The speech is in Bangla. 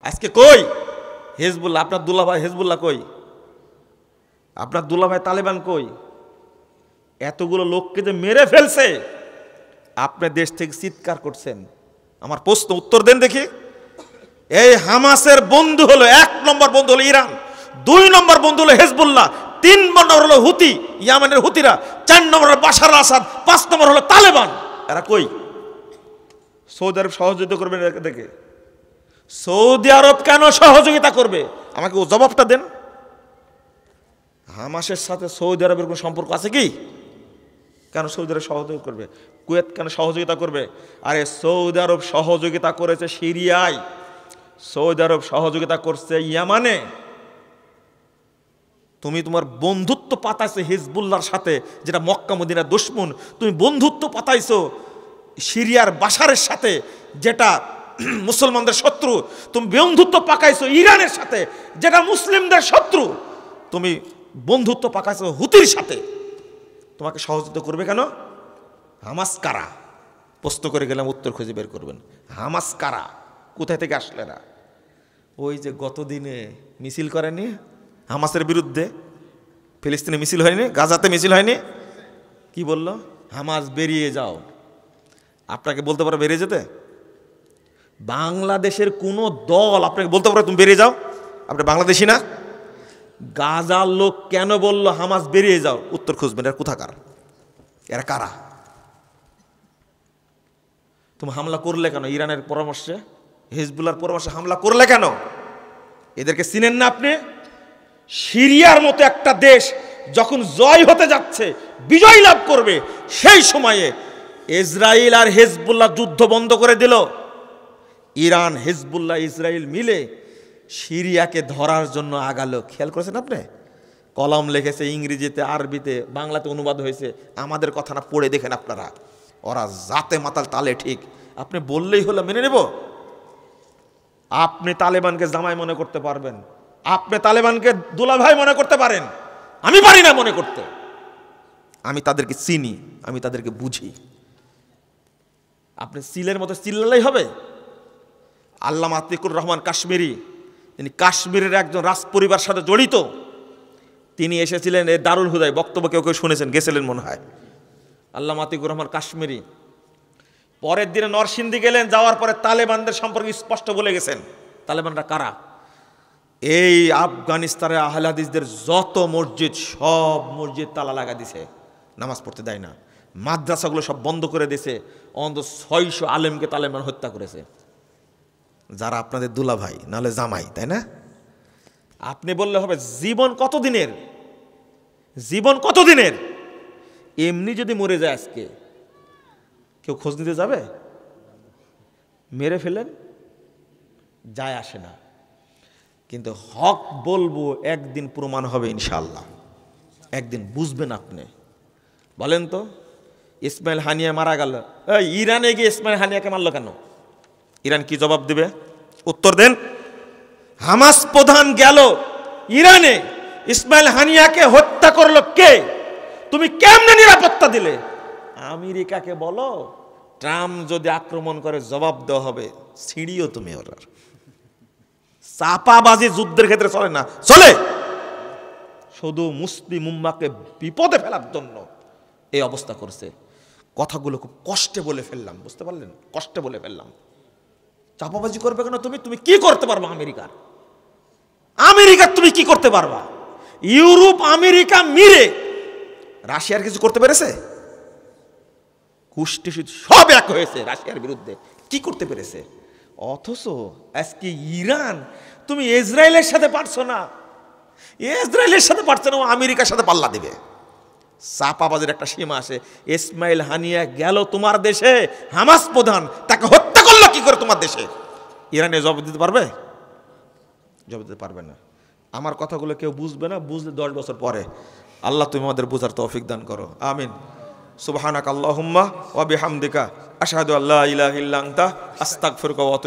আজকে কই হিজবুল্লাহ? আপনার দুলাভাই হিজবুল্লাহ কই? আপনার দুলাভাই তালেবান কই? এতগুলো লোককে যে মেরে ফেলছে, আপনি দেশ থেকে চিৎকার করছেন। আমার প্রশ্ন উত্তর দেন দেখি। এই হামাসের বন্ধু হলো, 1 নম্বর বন্ধু হলো ইরান, 2 নম্বর বন্ধু হলো হিজবুল্লাহ, 3 নম্বর হলো হুতি, ইয়ামেনের হুতিরা, 4 নম্বর হলো বাশার আল আসাদ, 5 নম্বর হলো তালেবান। এরা কই? সৌদি আরব সহযোগিতা করবে দেখে? সৌদি আরব কেন সহযোগিতা করবে? আমাকে ও জবাবটা দেন। হামাসের সাথে সৌদি আরবের কোনো সম্পর্ক আছে কি? কেন সৌদি আরব সহযোগিতা করবে? কুয়েত কেন সহযোগিতা করবে? আরে সৌদি আরব সহযোগিতা করেছে সিরিয়ায়, সৌদি আরব সহযোগিতা করছে ইয়ামানে। তুমি তোমার বন্ধুত্ব পাতাইছো হিজবুল্লাহর সাথে, যেটা মক্কা মদিনার দুশমন। তুমি বন্ধুত্ব পাতাইছো সিরিয়ার বাশারের সাথে, যেটা মুসলমানদের শত্রু। তুমি বন্ধুত্ব পাকাইছো ইরানের সাথে, যেটা মুসলিমদের শত্রু। তুমি বন্ধুত্ব পাকাইছো হুতির সাথে। তোমাকে সহযোগিতা করবে কেন? হামাস কারা? প্রশ্ন করে গেলাম, উত্তর খুঁজে বের করবেন। হামাস কারা? কোথায় থেকে আসলে না? ওই যে গত দিনে মিছিল করেনি হামাসের বিরুদ্ধে, ফিলিস্তিনে মিছিল হয়নি, গাজাতে মিছিল হয়নি? কি বলল? হামাস বেরিয়ে যাও। আপনাকে বলতে পারো বেরিয়ে যেতে? বাংলাদেশের কোনো দল আপনাকে বলতে পারো তুমি বেরিয়ে যাও? আপনি বাংলাদেশি না? গাজার লোক কেন বলল হামাস বেরিয়ে যাও? উত্তর খুঁজবেন। এরা কোথাকার? এরা কারা? তুমি হামলা করলে কেন? ইরানের পরামর্শে, হিজবুল্লাহর পরামর্শে হামলা করলে কেন? এদেরকে চিনেন না আপনি? সিরিয়ার মতো একটা দেশ যখন জয় হতে যাচ্ছে, বিজয় লাভ করবে, সেই সময়ে ইসরায়েল আর হিজবুল্লাহ যুদ্ধ বন্ধ করে দিল। ইরান, হিজবুল্লাহ, ইসরায়েল মিলে সিরিয়াকে ধরার জন্য আগালো। খেয়াল করেছেন আপনি? কলম লিখেছে ইংরেজিতে, আরবিতে, বাংলাতে অনুবাদ হয়েছে। আমাদের কথা না পড়ে দেখেন আপনারা। ওরা জাতে মাতাল তালে ঠিক। আপনি বললেই হলো মেনে নেব? আপনি তালেবানকে জামাই মনে করতে পারবেন, আপনি তালেবানকে দুলাভাই মনে করতে পারেন, আমি পারি না মনে করতে। আমি তাদেরকে চিনি, আমি তাদেরকে বুঝি। আপনি চিলের মতো চিল্লালেই হবে? আল্লামা আতিকুর রহমান কাশ্মীরি, তিনি কাশ্মীরের একজন রাজপরিবার সাথে জড়িত। তিনি এসেছিলেন এই দারুল হুদায়, বক্তব্য কেউ কেউ শুনেছেন, গেছিলেন মনে হয়। আল্লামা আতিকুর রহমান কাশ্মীরি পরের দিনে নরসিংদী গেলেন, যাওয়ার পরে তালেবানদের সম্পর্কে স্পষ্ট বলে গেছেন। তালেবানরা কারা? এই আফগানিস্তানের আহলে হাদিসদের যত মসজিদ, সব মসজিদ তালা লাগা দিছে, নামাজ পড়তে দেয় না। মাদ্রাসাগুলো সব বন্ধ করে দিয়েছে। অন্তত 600 আলেমকে তালেবান হত্যা করেছে, যারা আপনাদের দুলাভাই নাহলে জামাই, তাই না? আপনি বললে হবে জীবন কতদিনের? জীবন কতদিনের? এমনি যদি মরে যায় আজকে, কেউ খোঁজ নিতে যাবে? মেরে ফেলেন, যায় আসে না। কিন্তু হক বলবো, একদিন প্রমাণ হবে ইনশাআল্লাহ, একদিন বুঝবেন আপনি। বলেন তো, ইসমাইল হানিয়া মারা গেল, ইরানে গিয়ে ইসমাইল হানিয়াকে মারলো কেন? ইরান কি জবাব দিবে? উত্তর দেন। হামাস প্রধান গেল ইরানে, ইসমাইল হানিয়াকে হত্যা করলো কে? তুমি কেমনে নিরাপত্তা দিলে? আমেরিকাকে বলো, ট্রাম্প যদি আক্রমণ করে জবাব দেওয়া হবে। সিঁড়িও তুমি ওরার চাপাবাজি যুদ্ধের ক্ষেত্রে চলে না, চলে শুধু মুসলিম উম্মাকে বিপদে ফেলার জন্য এই অবস্থা করছে। কথাগুলো খুব কষ্টে বলে ফেললাম, বুঝতে পারলেন? কষ্টে বলে ফেললাম। চাপাবাজি করবে কেন? তুমি কি করতে পারবা? আমেরিকা তুমি কি করতে পারবা? ইউরোপ আমেরিকা মিলে রাশিয়ার কিছু করতে পেরেছে? কুষ্টি সব এক হয়েছে রাশিয়ার বিরুদ্ধে, কি করতে পেরেছে? অথচ আজকে ইরান, তুমি ইসরায়েলের সাথে পারছো না, ইসরায়েলের সাথে পারছো না, আমেরিকার সাথে পাল্লা দিবে। চাপাবাজের একটা সীমা আসে। ইসমাইল হানিয়া গেল তোমার দেশে, হামাস প্রধান, তাকে হত্যা করলো কি করে তোমার দেশে? ইরানে জবাব দিতে পারবে? জবাব দিতে পারবে না। আমার কথাগুলো কেউ বুঝবে না, বুঝলে 10 বছর পরে। আল্লাহ তুমি আমাদের বুঝার তৌফিক দান করো, আমিন। সুবহানাক আল্লাহুম্মা ওয়া বিহামদিকা আশহাদু আল্লা ইলাহা ইল্লা আনতা আস্তাগফিরুকা ওয়া